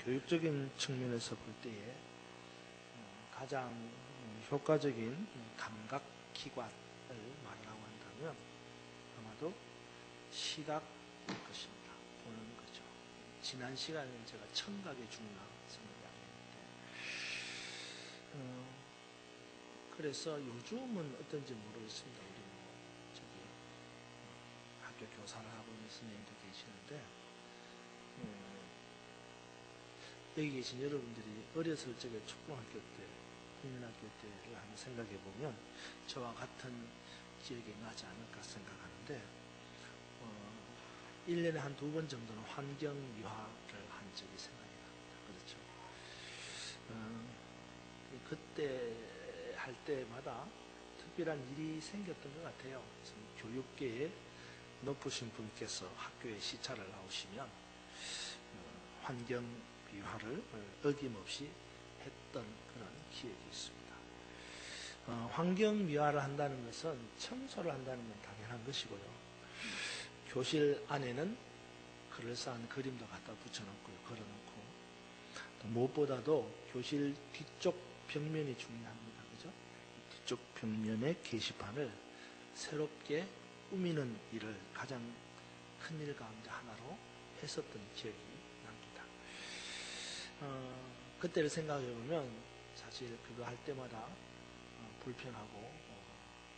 교육적인 측면에서 볼 때에 가장 효과적인 감각기관을 말하라고 한다면 아마도 시각일 것입니다. 보는 거죠. 지난 시간에 제가 청각의 중요성을 이야기했는데 그래서 요즘은 어떤지 모르겠습니다. 우리 저기 학교 교사를 하고 있는 선생님도 계시는데 여기 계신 여러분들이 어렸을 적에 초등학교 때, 국민학교 때를 한번 생각해 보면 저와 같은 기억이 나지 않을까 생각하는데 1년에 한 2번 정도는 환경미화를 한 적이 생각이 납니다. 그렇죠. 그때 할 때마다 특별한 일이 생겼던 것 같아요. 교육계에 높으신 분께서 학교에 시찰을 나오시면 환경미화를 어김없이 했던 그런 기억이 있습니다. 환경미화를 한다는 것은 청소를 한다는 건 당연한 것이고요. 교실 안에는 그럴싸한 그림도 갖다 붙여놓고요. 걸어놓고 또 무엇보다도 교실 뒤쪽 벽면이 중요합니다. 그죠? 뒤쪽 벽면의 게시판을 새롭게 꾸미는 일을 가장 큰 일 가운데 하나로 했었던 기억이 납니다. 그때를 생각해 보면 사실 그거 할 때마다 불편하고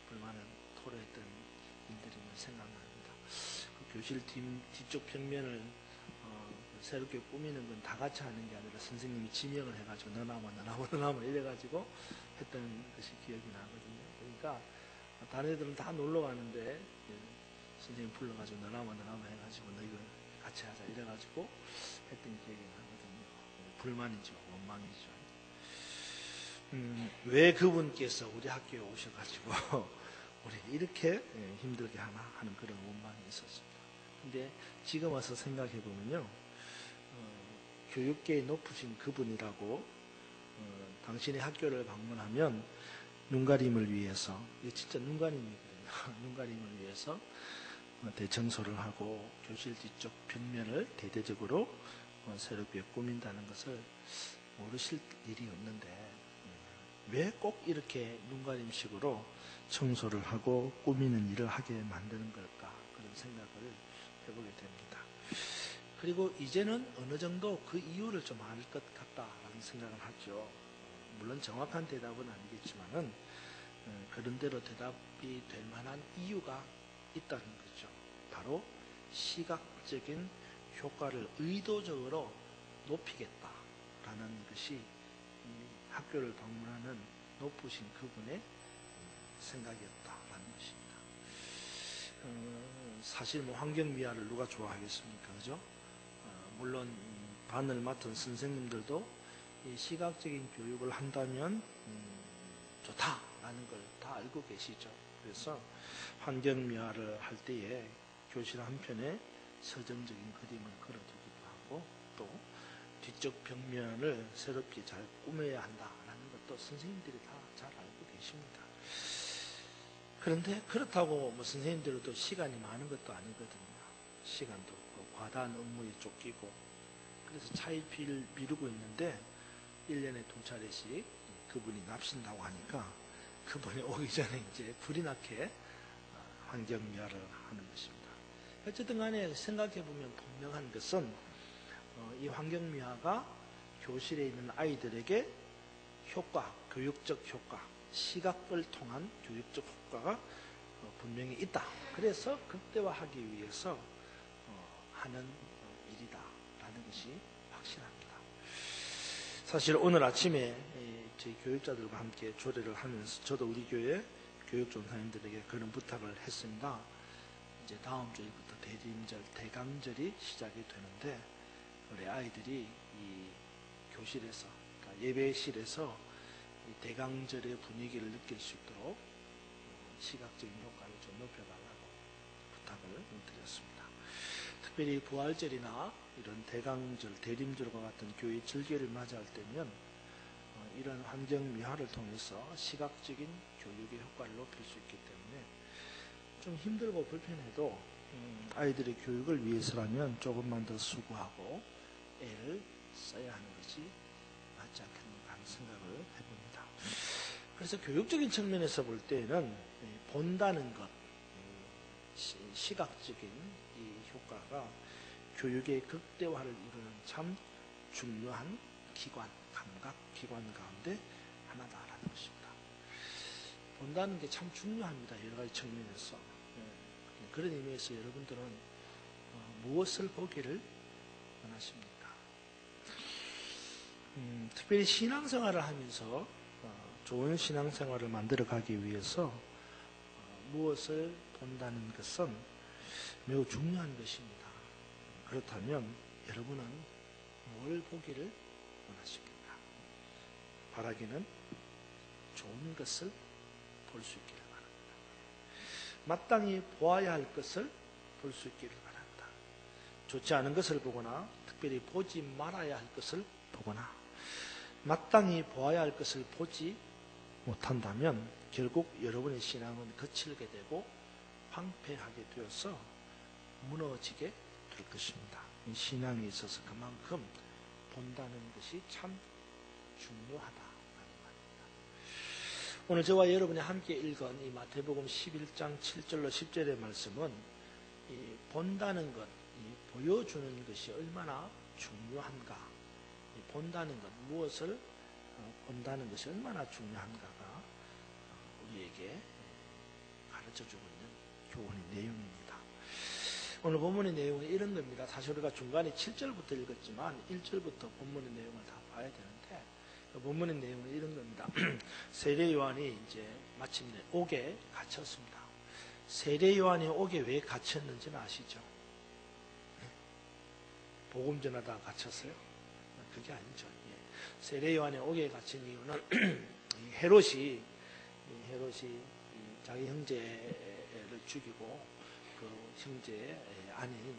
불만을 토로했던 일들이 생각납니다. 그 교실 뒤쪽 벽면을 새롭게 꾸미는 건 다 같이 하는 게 아니라 선생님이 지명을 해가지고 너나마 이래가지고 했던 것이 기억이 나거든요. 그러니까 다른 애들은 다 놀러 가는데 선생님 불러가지고 너나마 해가지고 너 이거 같이 하자 이래가지고 했던 기억이 나거든요. 불만이죠. 원망이죠. 왜 그분께서 우리 학교에 오셔가지고 우리 이렇게 힘들게 하나 하는 그런 원망이 있었습니다. 근데 지금 와서 생각해 보면요, 교육계에 높으신 그분이라고 당신의 학교를 방문하면 눈가림을 위해서, 이게 진짜 눈가림이거든요. 눈가림을 위해서 대청소를 하고 교실 뒤쪽 벽면을 대대적으로 새롭게 꾸민다는 것을 모르실 일이 없는데 왜 꼭 이렇게 눈가림식으로 청소를 하고 꾸미는 일을 하게 만드는 걸까, 그런 생각을 해보게 됩니다. 그리고 이제는 어느 정도 그 이유를 좀 알 것 같다라는 생각을 하죠. 물론 정확한 대답은 아니겠지만은 그런 대로 대답이 될 만한 이유가 있다는 거죠. 바로 시각적인 효과를 의도적으로 높이겠다라는 것이 학교를 방문하는 높으신 그분의 생각이었다라는 것입니다. 사실 환경미화를 누가 좋아하겠습니까? 그죠? 물론 반을 맡은 선생님들도 이 시각적인 교육을 한다면 좋다라는 걸 다 알고 계시죠. 그래서 환경미화를 할 때에 교실 한편에 서정적인 그림을 걸어두기도 하고 또 뒤쪽 벽면을 새롭게 잘 꾸며야 한다라는 것도 선생님들이 다 잘 알고 계십니다. 그런데 그렇다고 선생님들도 시간이 많은 것도 아니거든요. 시간도 없고 과다한 업무에 쫓기고 그래서 차일피일 미루고 있는데 1년에 2차례씩 그분이 납신다고 하니까 그분이 오기 전에 이제 불이 나게 환경미화를 하는 것입니다. 어쨌든 간에 생각해 보면 분명한 것은 이 환경미화가 교실에 있는 아이들에게 효과, 교육적 효과, 시각을 통한 교육적 효과가 분명히 있다. 그래서 극대화하기 위해서 하는 일이다라는 것이 확실합니다. 사실 오늘 아침에 저희 교육자들과 함께 조례를 하면서 저도 우리 교회 교육전사님들에게 그런 부탁을 했습니다. 이제 다음 주부터 대림절, 대강절이 시작이 되는데 우리 아이들이 이 교실에서, 그러니까 예배실에서 이 대강절의 분위기를 느낄 수 있도록 시각적인 효과를 좀 높여달라고 부탁을 드렸습니다. 특별히 부활절이나 이런 대강절, 대림절과 같은 교회 절기를 맞이할 때면 이런 환경미화를 통해서 시각적인 교육의 효과를 높일 수 있기 때문에 좀 힘들고 불편해도 아이들의 교육을 위해서라면 조금만 더 수고하고 애를 써야 하는 것이 맞지 않겠는가 하는 생각을 해봅니다. 그래서 교육적인 측면에서 볼 때는 본다는 것, 시각적인 이 효과가 교육의 극대화를 이루는 참 중요한 기관, 감각 기관 가운데 하나다라는 것입니다. 본다는 게 참 중요합니다. 여러 가지 측면에서. 그런 의미에서 여러분들은 무엇을 보기를 원하십니까? 특별히 신앙생활을 하면서 좋은 신앙생활을 만들어가기 위해서 무엇을 본다는 것은 매우 중요한 것입니다. 그렇다면 여러분은 뭘 보기를 원하십니까? 바라기는 좋은 것을 볼 수 있기를 바랍니다. 마땅히 보아야 할 것을 볼 수 있기를 바랍니다. 좋지 않은 것을 보거나 특별히 보지 말아야 할 것을 보거나 마땅히 보아야 할 것을 보지 못한다면 결국 여러분의 신앙은 거칠게 되고 황폐하게 되어서 무너지게 될 것입니다. 신앙에 있어서 그만큼 본다는 것이 참 중요하다라는 말입니다. 오늘 저와 여러분이 함께 읽은 이 마태복음 11장 7절로 10절의 말씀은 이 본다는 것, 이 보여주는 것이 얼마나 중요한가, 이 본다는 것, 무엇을 본다는 것이 얼마나 중요한가가 우리에게 가르쳐주고 있는 교훈의 내용입니다. 오늘 본문의 내용은 이런 겁니다. 사실 우리가 중간에 7절부터 읽었지만 1절부터 본문의 내용을 다 봐야 되는데 본문의 내용은 이런 겁니다. 세례 요한이 이제 마침내 옥에 갇혔습니다. 세례 요한이 옥에 왜 갇혔는지는 아시죠? 복음 전하다가 갇혔어요? 그게 아니죠. 세례 요한이 옥에 갇힌 이유는 헤롯이 자기 형제를 죽이고 그 형제의 아내인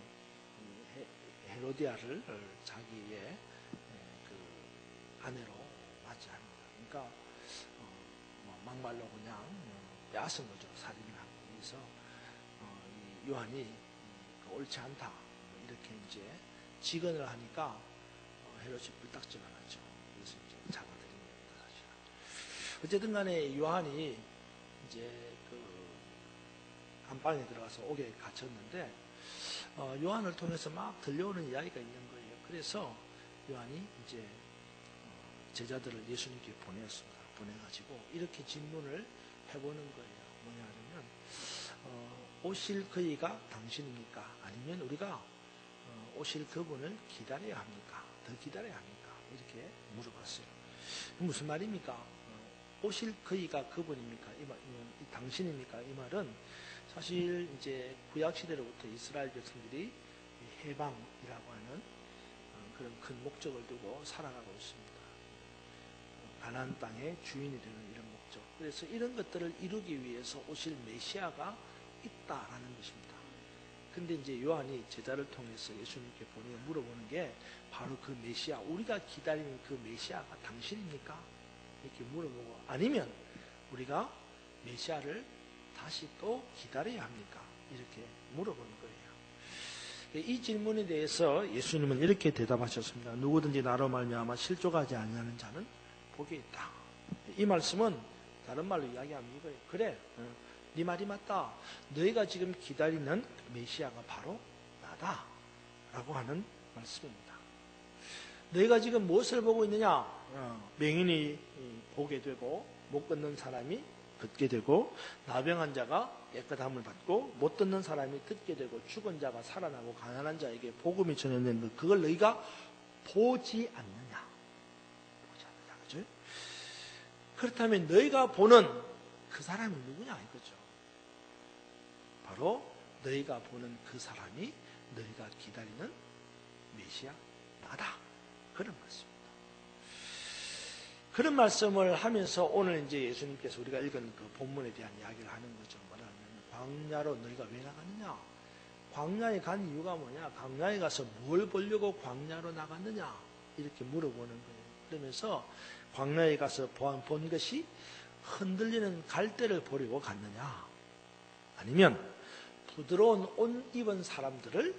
헤로디아를 자기의 그 아내로 맞이합니다. 그러니까 막말로 그냥 빼앗은 거죠. 살인을 하고. 그래서 요한이 옳지 않다 이렇게 이제 직언을 하니까 헤롯이 불딱지가 났죠. 그래서 이제 잡아들인 겁니다. 사실은. 어쨌든 간에 요한이 이제 그 안방에 들어가서 옥에 갇혔는데 요한을 통해서 막 들려오는 이야기가 있는 거예요. 그래서 요한이 이제 제자들을 예수님께 보냈습니다. 보내가지고 이렇게 질문을 해보는 거예요. 뭐냐 하면 오실 그이가 당신입니까? 아니면 우리가 오실 그분을 기다려야 합니까? 더 기다려야 합니까? 이렇게 물어봤어요. 무슨 말입니까? 오실 그이가 그분입니까? 이 당신입니까? 이 말은 사실 이제 구약 시대로부터 이스라엘 백성들이 해방이라고 하는 그런 큰 목적을 두고 살아가고 있습니다. 가나안 땅의 주인이 되는 이런 목적. 그래서 이런 것들을 이루기 위해서 오실 메시아가 있다라는 것입니다. 근데 이제 요한이 제자를 통해서 예수님께 보내 물어보는 게 바로 그 메시아, 우리가 기다리는 그 메시아가 당신입니까? 이렇게 물어보고, 아니면 우리가 메시아를 다시 또 기다려야 합니까? 이렇게 물어보는 거예요. 이 질문에 대해서 예수님은 이렇게 대답하셨습니다. 누구든지 나로 말미암아 실족하지 아니하는 자는 복이 있다. 이 말씀은 다른 말로 이야기하면 이거예요. 그래, 네 말이 맞다. 너희가 지금 기다리는 메시아가 바로 나다 라고 하는 말씀입니다. 너희가 지금 무엇을 보고 있느냐? 맹인이 보게 되고 못 걷는 사람이 듣게 되고 나병한 자가 깨끗함을 받고 못 듣는 사람이 듣게 되고 죽은 자가 살아나고 가난한 자에게 복음이 전해지는 것, 그걸 너희가 보지 않느냐? 보지 않느냐, 그죠? 그렇다면 너희가 보는 그 사람이 누구냐 이거죠. 바로 너희가 보는 그 사람이 너희가 기다리는 메시아 나다. 그런 말씀입니다. 그런 말씀을 하면서 오늘 이제 예수님께서 우리가 읽은 그 본문에 대한 이야기를 하는 거죠. 뭐냐면 광야로 너희가 왜 나갔느냐? 광야에 간 이유가 뭐냐? 광야에 가서 뭘 보려고 광야로 나갔느냐? 이렇게 물어보는 거예요. 그러면서 광야에 가서 본 것이 흔들리는 갈대를 보려고 갔느냐? 아니면 부드러운 옷 입은 사람들을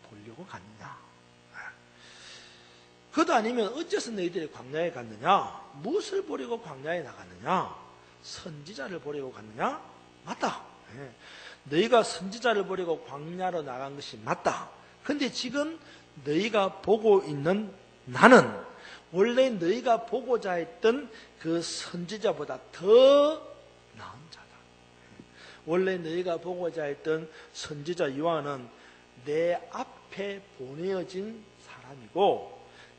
보려고 갔느냐? 그도 아니면 어째서 너희들이 광야에 갔느냐? 무엇을 보려고 광야에 나갔느냐? 선지자를 보려고 갔느냐? 맞다. 예. 너희가 선지자를 보려고 광야로 나간 것이 맞다. 근데 지금 너희가 보고 있는 나는 원래 너희가 보고자 했던 그 선지자보다 더 나은 자다. 원래 너희가 보고자 했던 선지자 요한은 내 앞에 보내어진 사람이고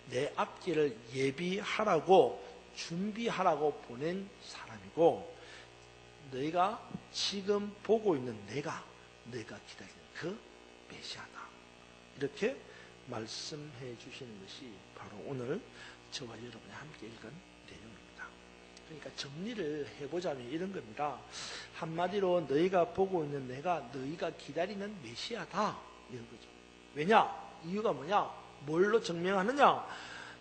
내 앞길을 예비하라고 준비하라고 보낸 사람이고 너희가 지금 보고 있는 너희가 기다리는 그 메시아다. 이렇게 말씀해 주시는 것이 바로 오늘 저와 여러분이 함께 읽은 내용입니다. 그러니까 정리를 해보자면 이런 겁니다. 한마디로 너희가 보고 있는 내가 너희가 기다리는 메시아다. 이런 거죠. 왜냐? 이유가 뭐냐? 뭘로 증명하느냐?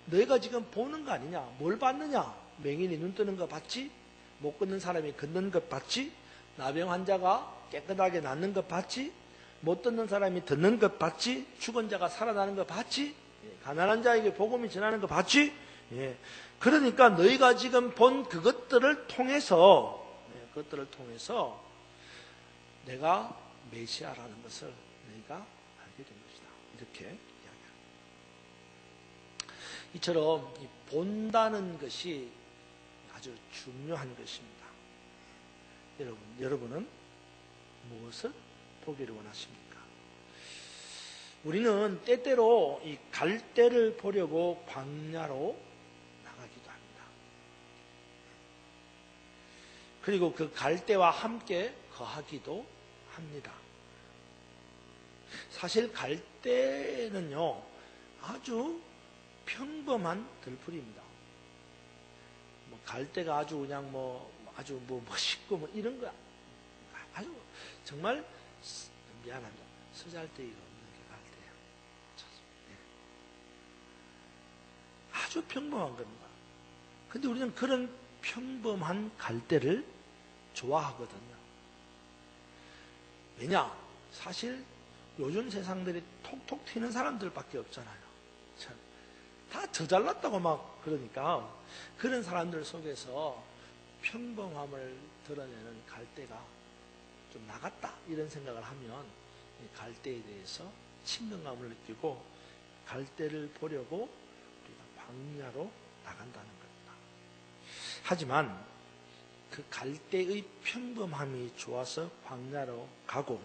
너희가 지금 보는 거 아니냐? 뭘 봤느냐? 맹인이 눈 뜨는 거 봤지? 못 걷는 사람이 걷는 것 봤지? 나병 환자가 깨끗하게 낫는 것 봤지? 못 듣는 사람이 듣는 것 봤지? 죽은 자가 살아나는 것 봤지? 가난한 자에게 복음이 전하는 거 봤지? 예. 그러니까 너희가 지금 본 그것들을 통해서 내가 메시아라는 것을 너희가 알게 된 것이다. 이렇게 이야기합니다. 이처럼 본다는 것이 아주 중요한 것입니다. 여러분은 무엇을 보기를 원하십니까? 우리는 때때로 이 갈대를 보려고 광야로 나가기도 합니다. 그리고 그 갈대와 함께 거하기도 합니다. 사실 갈대는요 아주 평범한 들풀입니다. 갈대가 아주 그냥 아주 멋있고 이런 거 아주 정말 미안합니다. 쓰잘데기가 없는 게 갈대예요. 아주 평범한 겁니다. 근데 우리는 그런 평범한 갈대를 좋아하거든요. 왜냐? 사실 요즘 세상들이 톡톡 튀는 사람들밖에 없잖아요. 참, 다 저 잘났다고 막 그러니까 그런 사람들 속에서 평범함을 드러내는 갈대가 좀 나갔다 이런 생각을 하면 이 갈대에 대해서 친근감을 느끼고 갈대를 보려고 우리가 광야로 나간다는 겁니다. 하지만 그 갈대의 평범함이 좋아서 광야로 가고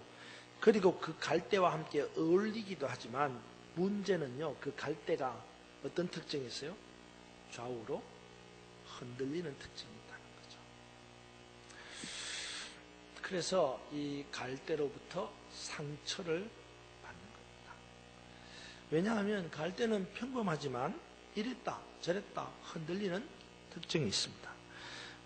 그리고 그 갈대와 함께 어울리기도 하지만 문제는요 그 갈대가 어떤 특징이 있어요? 좌우로 흔들리는 특징이 있다는 거죠. 그래서 이 갈대로부터 상처를 받는 겁니다. 왜냐하면 갈대는 평범하지만 이랬다 저랬다 흔들리는 특징이 있습니다.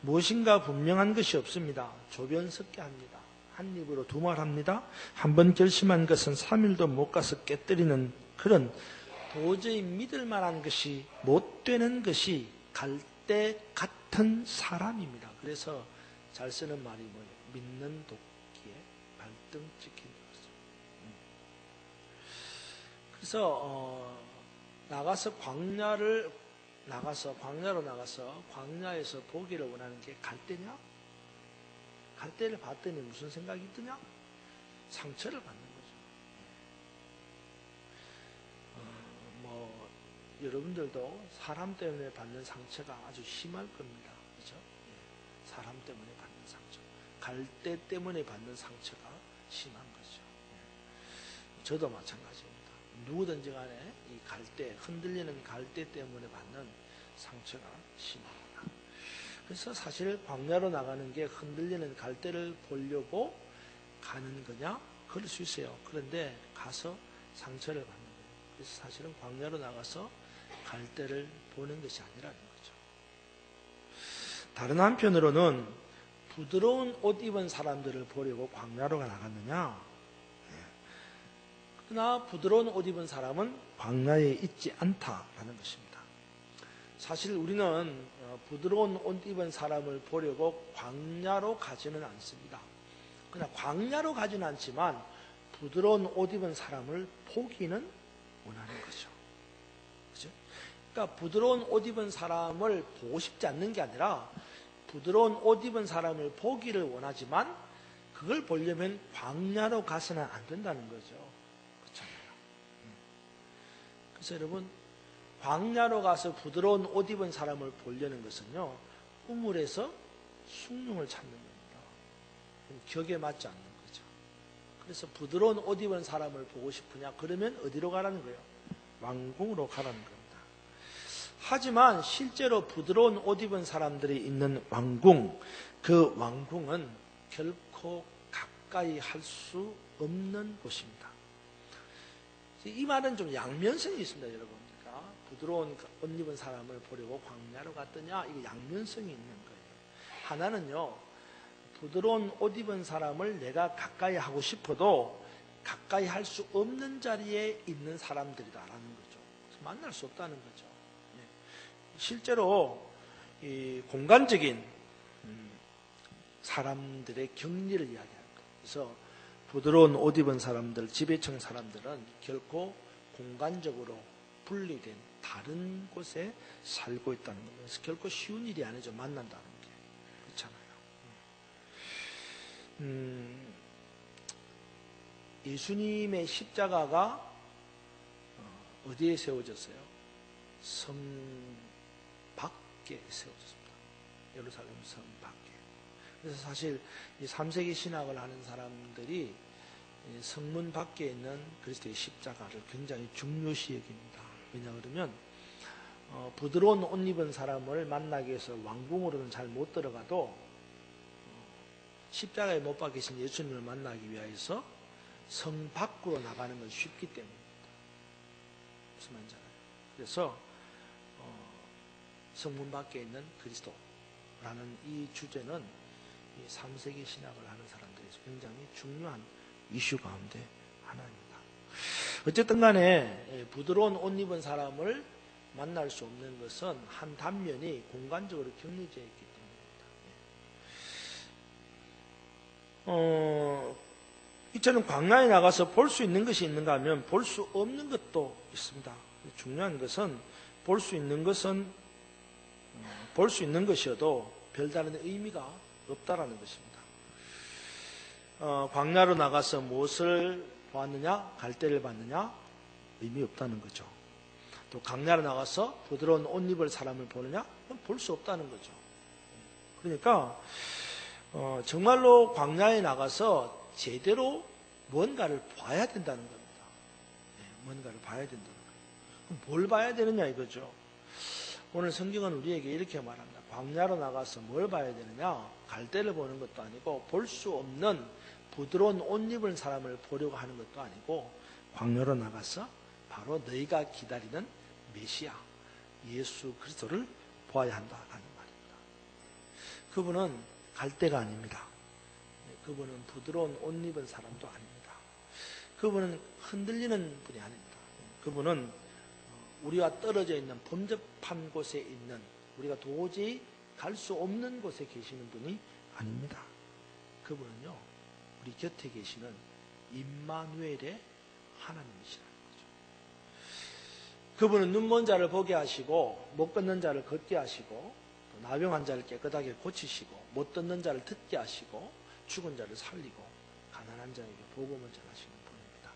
무엇인가 분명한 것이 없습니다. 조변석게 합니다. 한 입으로 두 말 합니다. 한번 결심한 것은 3일도 못 가서 깨뜨리는 그런 도저히 믿을 만한 것이 못 되는 것이 갈대 같은 사람입니다. 그래서 잘 쓰는 말이 뭐예요? 믿는 도끼에 발등 찍힌 거죠. 그래서 광야로 나가서 광야에서 보기를 원하는 게 갈대냐? 갈대를 봤더니 무슨 생각이 드냐? 상처를 받는 거죠. 여러분들도 사람 때문에 받는 상처가 아주 심할 겁니다. 그렇죠? 사람 때문에 받는 상처. 갈대 때문에 받는 상처가 심한 거죠. 저도 마찬가지입니다. 누구든지 간에 이 갈대, 흔들리는 갈대 때문에 받는 상처가 심합니다. 그래서 사실 광야로 나가는 게 흔들리는 갈대를 보려고 가는 거냐? 그럴 수 있어요. 그런데 가서 상처를 받는 거예요. 그래서 사실은 광야로 나가서 갈대를 보는 것이 아니라는 거죠. 다른 한편으로는 부드러운 옷 입은 사람들을 보려고 광야로 나갔느냐? 그러나 부드러운 옷 입은 사람은 광야에 있지 않다라는 것입니다. 사실 우리는 부드러운 옷 입은 사람을 보려고 광야로 가지는 않습니다. 그러나 광야로 가지는 않지만 부드러운 옷 입은 사람을 보기는 원하는 거죠. 그죠? 그러니까 부드러운 옷 입은 사람을 보고 싶지 않는 게 아니라 부드러운 옷 입은 사람을 보기를 원하지만 그걸 보려면 광야로 가서는 안 된다는 거죠. 그렇잖아요. 그래서 여러분, 광야로 가서 부드러운 옷 입은 사람을 보려는 것은요, 우물에서 숭늉을 찾는 겁니다. 격에 맞지 않는 거죠. 그래서 부드러운 옷 입은 사람을 보고 싶으냐? 그러면 어디로 가라는 거예요? 왕궁으로 가라는 겁니다. 하지만 실제로 부드러운 옷 입은 사람들이 있는 왕궁, 그 왕궁은 결코 가까이 할 수 없는 곳입니다. 이 말은 좀 양면성이 있습니다, 여러분. 그러니까 부드러운 옷 입은 사람을 보려고 광야로 갔더냐? 이거 양면성이 있는 거예요. 하나는요, 부드러운 옷 입은 사람을 내가 가까이 하고 싶어도 가까이 할 수 없는 자리에 있는 사람들이다라는 거죠. 만날 수 없다는 거죠. 실제로 이 공간적인 사람들의 격리를 이야기하는 거예요. 그래서 부드러운 옷 입은 사람들, 지배층 사람들은 결코 공간적으로 분리된 다른 곳에 살고 있다는 거예요. 그래서 결코 쉬운 일이 아니죠. 만난다는 게. 그렇잖아요. 예수님의 십자가가 어디에 세워졌어요? 섬 밖에 세워졌습니다. 예루살렘 섬 밖에. 그래서 사실 이 3세기 신학을 하는 사람들이 성문 밖에 있는 그리스도의 십자가를 굉장히 중요시 여깁니다. 왜냐 그러면 부드러운 옷 입은 사람을 만나기 위해서 왕궁으로는 잘 못 들어가도 십자가에 못 박히신 예수님을 만나기 위해서 성 밖으로 나가는 건 쉽기 때문입니다. 무슨 말인지 알아요? 그래서 성문 밖에 있는 그리스도라는 이 주제는 이 3세기 신학을 하는 사람들에서 굉장히 중요한 이슈 가운데 하나입니다. 어쨌든 간에 부드러운 옷 입은 사람을 만날 수 없는 것은 한 단면이 공간적으로 격리되어 있기 때문입니다. 이처럼 광야에 나가서 볼 수 있는 것이 있는가 하면 볼 수 없는 것도 있습니다. 중요한 것은 볼 수 있는 것이어도 별다른 의미가 없다라는 것입니다. 광야로 나가서 무엇을 보았느냐? 갈대를 봤느냐? 의미 없다는 거죠. 또 광야로 나가서 부드러운 옷 입을 사람을 보느냐? 볼 수 없다는 거죠. 그러니까 정말로 광야에 나가서 제대로 뭔가를 봐야 된다는 겁니다. 뭔가를 봐야 된다는 거예요. 그럼 뭘 봐야 되느냐 이거죠. 오늘 성경은 우리에게 이렇게 말합니다. 광야로 나가서 뭘 봐야 되느냐? 갈대를 보는 것도 아니고 볼 수 없는 부드러운 옷 입은 사람을 보려고 하는 것도 아니고 광야로 나가서 바로 너희가 기다리는 메시아 예수 그리스도를 보아야 한다라는 말입니다. 그분은 갈대가 아닙니다. 그분은 부드러운 옷 입은 사람도 아닙니다. 그분은 흔들리는 분이 아닙니다. 그분은 우리와 떨어져 있는 범접한 곳에 있는 우리가 도저히 갈 수 없는 곳에 계시는 분이 아닙니다. 그분은요, 우리 곁에 계시는 임마누엘의 하나님이시라는 거죠. 그분은 눈먼 자를 보게 하시고 못 걷는 자를 걷게 하시고 또 나병한 자를 깨끗하게 고치시고 못 듣는 자를 듣게 하시고 죽은 자를 살리고 가난한 자에게 복음을 전하시는 분입니다.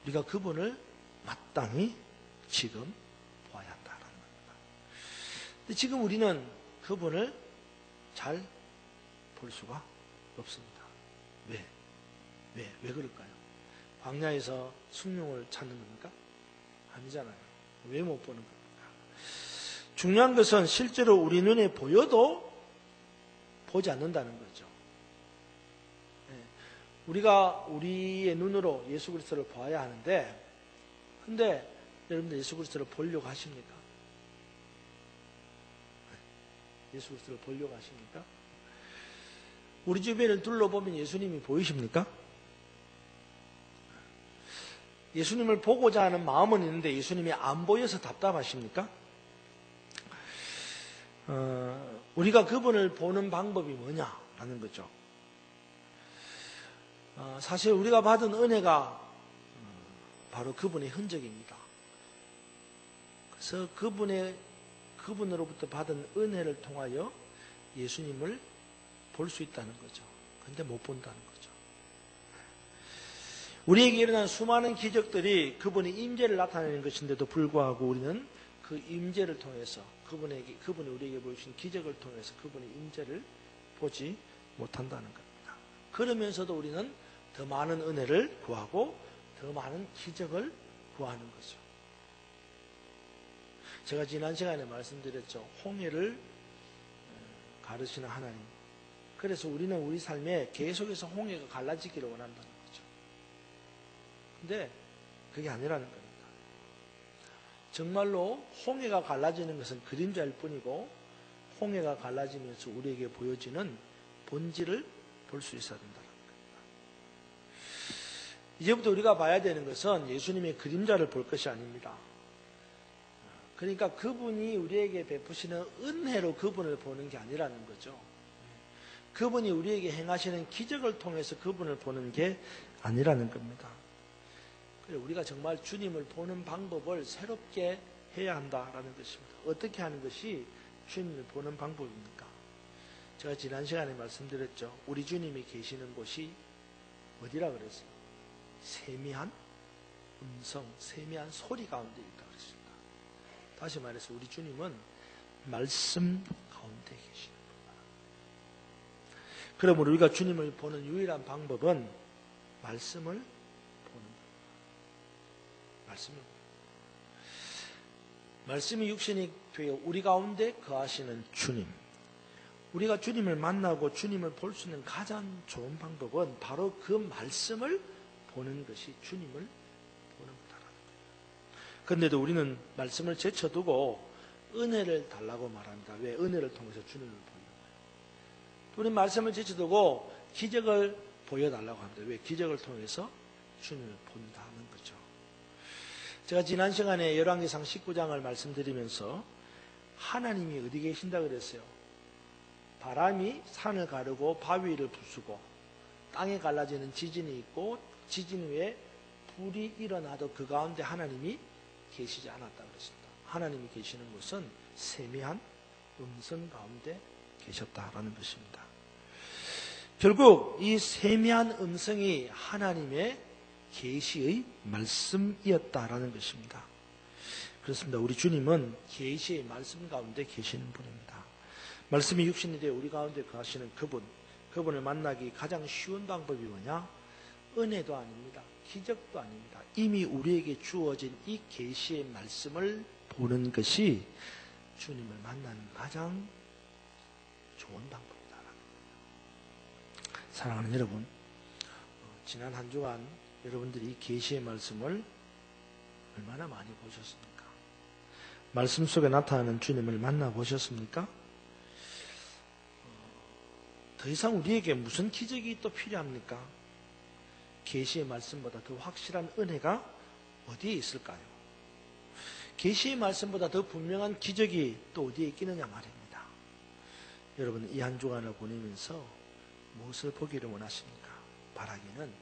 우리가 그분을 마땅히 지금 보아야 한다는 겁니다. 근데 지금 우리는 그분을 잘 볼 수가 없습니다. 왜 그럴까요? 광야에서 숭늉을 찾는 겁니까? 아니잖아요. 왜 못 보는 겁니까? 중요한 것은 실제로 우리 눈에 보여도 보지 않는다는 거죠. 우리가 우리의 눈으로 예수 그리스도를 봐야 하는데, 근데 여러분들 예수 그리스도를 보려고 하십니까? 예수 그리스도를 보려고 하십니까? 우리 주변을 둘러보면 예수님이 보이십니까? 예수님을 보고자 하는 마음은 있는데 예수님이 안 보여서 답답하십니까? 우리가 그분을 보는 방법이 뭐냐라는 거죠. 사실 우리가 받은 은혜가 바로 그분의 흔적입니다. 그분으로부터 받은 은혜를 통하여 예수님을 볼 수 있다는 거죠. 근데 못 본다는 거죠. 우리에게 일어난 수많은 기적들이 그분의 임재를 나타내는 것인데도 불구하고 우리는 그 임재를 통해서 그분이 우리에게 보여주신 기적을 통해서 그분의 임재를 보지 못한다는 겁니다. 그러면서도 우리는 더 많은 은혜를 구하고 더 많은 기적을 구하는 거죠. 제가 지난 시간에 말씀드렸죠. 홍해를 가르시는 하나님. 그래서 우리는 우리 삶에 계속해서 홍해가 갈라지기를 원한다는 거죠. 근데 그게 아니라는 겁니다. 정말로 홍해가 갈라지는 것은 그림자일 뿐이고 홍해가 갈라지면서 우리에게 보여지는 본질을 볼 수 있어야 된다는 겁니다. 이제부터 우리가 봐야 되는 것은 예수님의 그림자를 볼 것이 아닙니다. 그러니까 그분이 우리에게 베푸시는 은혜로 그분을 보는 게 아니라는 거죠. 그분이 우리에게 행하시는 기적을 통해서 그분을 보는 게 아니라는 겁니다. 우리가 정말 주님을 보는 방법을 새롭게 해야 한다라는 것입니다. 어떻게 하는 것이 주님을 보는 방법입니까? 제가 지난 시간에 말씀드렸죠. 우리 주님이 계시는 곳이 어디라 그랬어요? 세미한 음성, 세미한 소리 가운데 있다 그랬습니다. 다시 말해서 우리 주님은 말씀 가운데 계시는 분이다. 그러므로 우리가 주님을 보는 유일한 방법은 말씀을 보는 겁니다. 말씀이 육신이 되어 우리 가운데 거하시는 주님. 우리가 주님을 만나고 주님을 볼 수 있는 가장 좋은 방법은 바로 그 말씀을 보는 것이 주님을 보는 거다라는 거예요. 그런데도 우리는 말씀을 제쳐두고 은혜를 달라고 말합니다. 왜? 은혜를 통해서 주님을 보려고요. 우리는 말씀을 제쳐두고 기적을 보여달라고 합니다. 왜? 기적을 통해서 주님을 본다는 거죠. 제가 지난 시간에 열왕기상 19장을 말씀드리면서 하나님이 어디 계신다 그랬어요? 바람이 산을 가르고 바위를 부수고 땅에 갈라지는 지진이 있고 지진 후에 불이 일어나도 그 가운데 하나님이 계시지 않았다 그랬습니다. 하나님이 계시는 곳은 세미한 음성 가운데 계셨다라는 것입니다. 결국 이 세미한 음성이 하나님의 계시의 말씀이었다라는 것입니다. 그렇습니다. 우리 주님은 계시의 말씀 가운데 계시는 분입니다. 말씀이 육신이 되어 우리 가운데 거하시는 그분을 만나기 가장 쉬운 방법이 뭐냐? 은혜도 아닙니다. 기적도 아닙니다. 이미 우리에게 주어진 이 계시의 말씀을 보는 것이 주님을 만나는 가장 좋은 방법이다. 사랑하는 여러분, 지난 한 주간 여러분들이 이 계시의 말씀을 얼마나 많이 보셨습니까? 말씀 속에 나타나는 주님을 만나보셨습니까? 더 이상 우리에게 무슨 기적이 또 필요합니까? 계시의 말씀보다 더 확실한 은혜가 어디에 있을까요? 계시의 말씀보다 더 분명한 기적이 또 어디에 있겠느냐 말입니다. 여러분, 이 한 주간을 보내면서 무엇을 보기를 원하십니까? 바라기는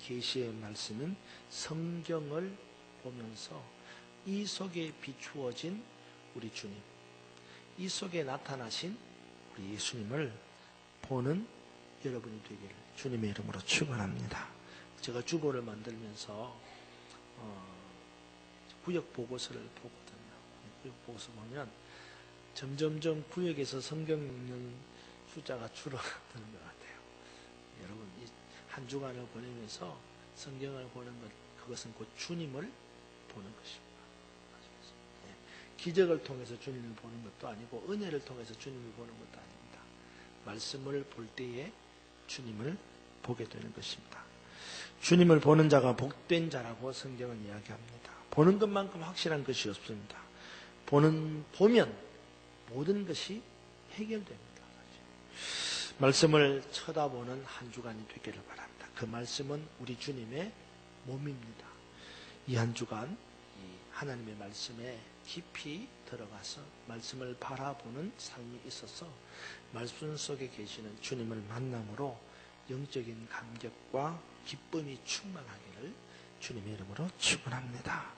계시의 말씀은 성경을 보면서 이 속에 비추어진 우리 주님, 이 속에 나타나신 우리 예수님을 보는 여러분이 되기를 주님의 이름으로 축원합니다. 제가 주보를 만들면서 구역 보고서를 보거든요. 구역 보고서 보면 점점점 구역에서 성경 읽는 숫자가 줄어드는 것 같아요. 여러분, 이 한 주간을 보내면서 성경을 보는 것, 그것은 곧 주님을 보는 것입니다. 기적을 통해서 주님을 보는 것도 아니고 은혜를 통해서 주님을 보는 것도 아닙니다. 말씀을 볼 때에 주님을 보게 되는 것입니다. 주님을 보는 자가 복된 자라고 성경은 이야기합니다. 보는 것만큼 확실한 것이 없습니다. 보면 모든 것이 해결됩니다. 말씀을 쳐다보는 한 주간이 되기를 바랍니다. 그 말씀은 우리 주님의 몸입니다. 이 한 주간 이 하나님의 말씀에 깊이 들어가서 말씀을 바라보는 삶이 있어서 말씀 속에 계시는 주님을 만남으로 영적인 감격과 기쁨이 충만하기를 주님의 이름으로 축원합니다.